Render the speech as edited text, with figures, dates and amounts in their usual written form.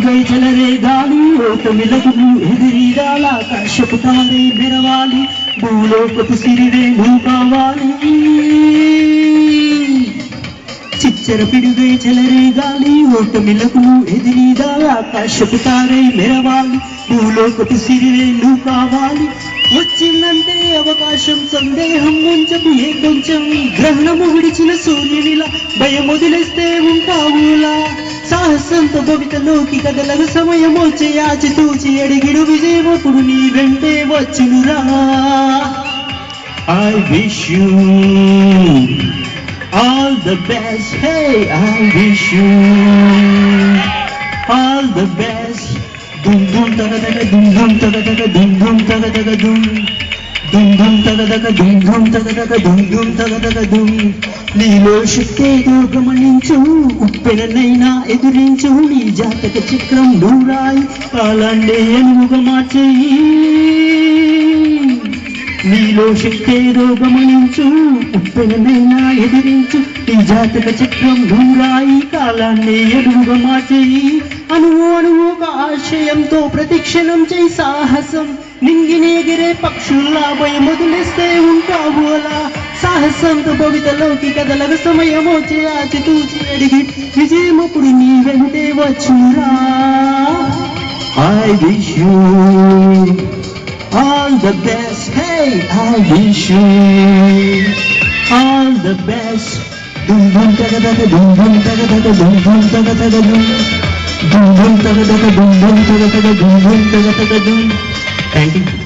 పిడుగై చెలరే గాలి ఓట మెలకులు ఎదిరిరాల ఆకాశపు తారే మెరవాలి భూలోకపు సిరివే నువ్వు కావాలి చిచ్చర పిడుగై చెలరే గాలి ఓట మెలకులు ఎదిరిరాల ఆకాశపు తారే మెరవాలి భూలోకపు సిరివే నువ్వు కావాలి వచ్చిందంటే అవకాశం సందేహం ఉంచకు ఏ కొంచెం గ్రహణము విడిచిన సూర్యునిలా భయం వదిలేస్తే ఉంటావులా సాహసంతో భవితలోకి కదలకు సమయమో చేయాచి తూచి అడిగిడు విజయమప్పుడు నీ వెంటే వచ్చునురా I wish you all the best. Hey, I wish you all the best. Dum dum taga taga dum dum taga taga dum dum taga taga dum dum dum taga taga dum dum taga taga dum dum taga taga dum. నీలో శక్తేదో గమనించు ఉప్పెనైనా ఎదురించు నీ జాతక చక్రం నూరాయి కాలాన్నే అనువుగా మార్చేయి నీలో శక్తేదో గమనించు ఉప్పెనైనా ఎదిరించు నీ జాతక చక్రం నూరాయి కాలాన్నే అనువుగా మార్చేయి అణువు అణువుగా ఆశయంతో ప్రతిక్షణం చేయి సాహసం నింగినేగిరే పక్షుల్లా భయం వదిలేస్తే ఉంటావు అలా సాహసంతో భవితలోకి కదలకు సమయమో చేయాచి తూచి అడిగి విజయమప్పుడు నీ వెంటే వచ్చురా I wish you all the best. Hey, I wish you all the best. Dum dum taga taga dum dum taga taga dum dum taga taga dum dum dum taga taga dum dum taga taga dum dum taga taga dum. Thank you.